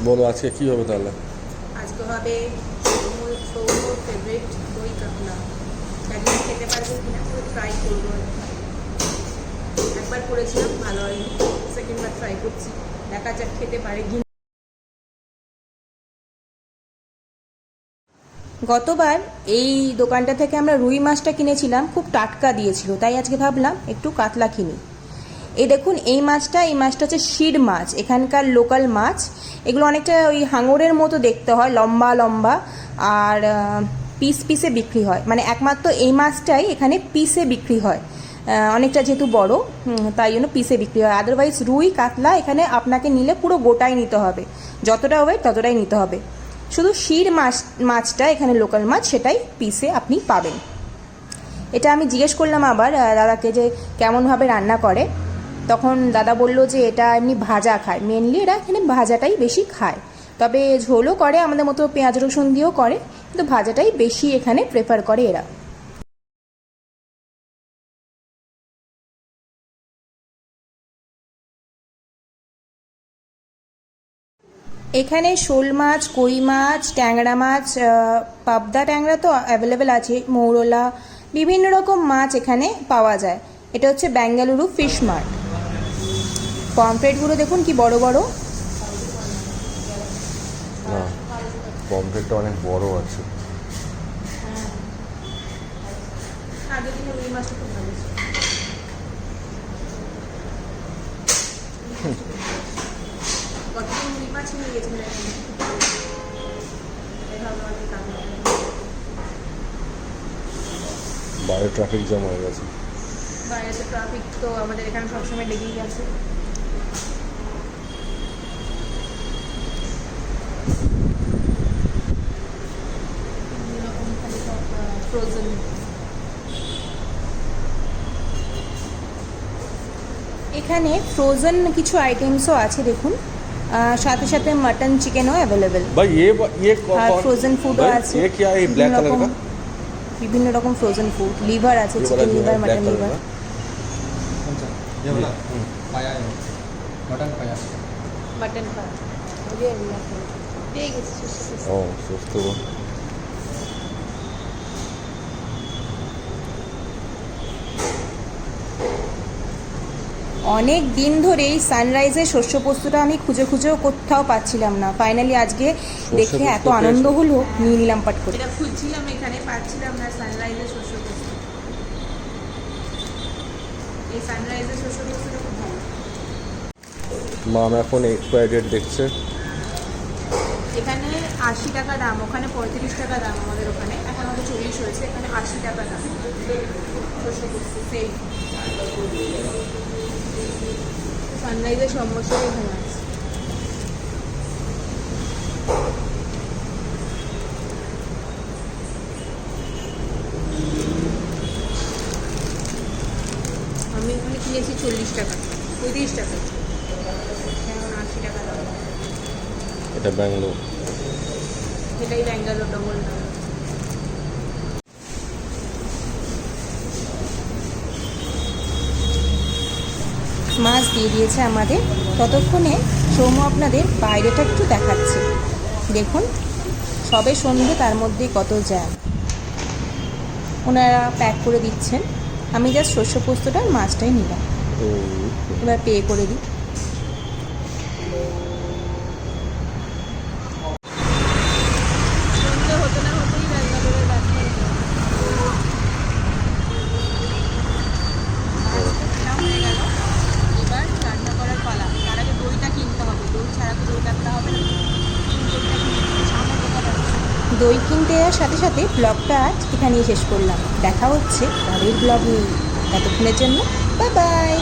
বলো আজকে কি হবে তাহলে? আজকে হবে সৌম্যর ফেভারিট দই কাতলা। জানি না খেতে পারবো কিনা, ট্রাই করবো। একবার করেছিলাম, ভালো হয়নি, সেকেন্ডবার ট্রাই করছি, দেখা যাক খেতে পারে কি। গতবার এই দোকানটা থেকে আমরা রুই মাছটা কিনেছিলাম, খুব টাটকা দিয়েছিল, তাই আজকে ভাবলাম একটু কাতলা কিনি। এই দেখুন এই মাছটা হচ্ছে শির মাছ, এখানকার লোকাল মাছ। এগুলো অনেকটা ওই হাঙরের মতো দেখতে হয়, লম্বা লম্বা, আর পিস পিসে বিক্রি হয়। মানে একমাত্র এই মাছটাই এখানে পিসে বিক্রি হয়, অনেকটা যেহেতু বড়, তাই জন্য পিসে বিক্রি হয়। আদারওয়াইজ রুই কাতলা এখানে আপনাকে নিলে পুরো গোটাই নিতে হবে, যতটা ওয়েট ততটাই নিতে হবে। শুধু শির মাছটা এখানে লোকাল মাছ, সেটাই পিসে আপনি পাবেন। এটা আমি জিজ্ঞেস করলাম আবার দাদাকে যে কেমনভাবে রান্না করে, তখন দাদা বলল যে এটা এমনি ভাজা খায়, মেনলি এরা এখানে ভাজাটাই বেশি খায়। তবে ঝোলও করে, আমাদের মতো পেঁয়াজ রসুন দিয়েও করে, কিন্তু ভাজাটাই বেশি এখানে প্রেফার করে এরা। এখানে শোল মাছ, কই মাছ, ট্যাংরা মাছ, পাবদা ট্যাংরা তো অ্যাভেলেবেল আছে, মৌরলা, বিভিন্ন রকম মাছ এখানে পাওয়া যায়। এটা হচ্ছে বেঙ্গালুরু ফিশ মার্ট। পমফ্রেটগুলো দেখুন কি বড় বড়। না, পমফ্রেটটা অনেক বড় আছে। আগের দিনে রুই মাছটা খুব ভালো ছিল। কতদিন রুই মাছ নিয়ে গেছিলেন? বাইরে ট্রাফিক জ্যাম হয়ে গেছে। বাইরে তো ট্রাফিক তো আমাদের এখানে সবসময় লেগেই আছে। ফ্রোজেন এখানে ফ্রোজেন কিছু আইটেমসও আছে দেখুন, সাথে সাথে মাটন চিকেনও অ্যাভেলেবেল। ভাই ये আর ফ্রোজেন ফুডও আছে। ये क्या है ब्लैक कलर का? বিভিন্ন রকম ফ্রোজেন ফুড, লিভার আছে, চিকেন লিভার, মাটন লিভার। ये वाला पाया है मटन पाया मटन का मुझे ठीक है। ও সুস্থ। অনেক দিন ধরেই সানরাইজের শস্য পোস্তটা আমি খুঁজে খুঁজেও কোথাও পাচ্ছিলাম না, ফাইনালি আজকে দেখে এত আনন্দ হলো, নিয়ে নিলাম পাট করে। এটা খুঁজছিলাম এখানে, পাচ্ছিলাম না সানরাইজের শস্য পোস্ত। এই সানরাইজের শস্য পোস্তটা খুব ভালো। মাম এখন এক্সপায়ার ডেট দেখছে। এখানে 80 টাকা দাম, ওখানে 35 টাকা দাম। আমাদের ওখানে এখন আমাদের 40 হয়েছে, এখানে 80 টাকা দাম শস্য পোস্ত। সেই সানরাইজের সমস্যা এখানে আছে। আমি এখানে কিনেছি 40 টাকা, 35 টাকা, এখন 80 টাকা দাম। এটা ব্যাঙ্গালোর। এটাই ব্যাঙ্গালোরটা বললাম। মাছ দিয়ে দিয়েছে আমাদের, ততক্ষণে সৌম্য আপনাদের বাইরেটা একটু দেখাচ্ছে। দেখুন সবে সন্ধ্যে, তার মধ্যে কত জ্যাম। ওনারা প্যাক করে দিচ্ছেন, আমি জাস্ট শস্য পোস্তটা আর মাছটাই নিলাম। এবার পে করে দিই। দই কিনতে যাওয়ার সাথে সাথে ব্লগটা আজ এখানেই শেষ করলাম। দেখা হচ্ছে পরের ব্লগ নিয়ে, ততক্ষণের জন্য বাই বাই।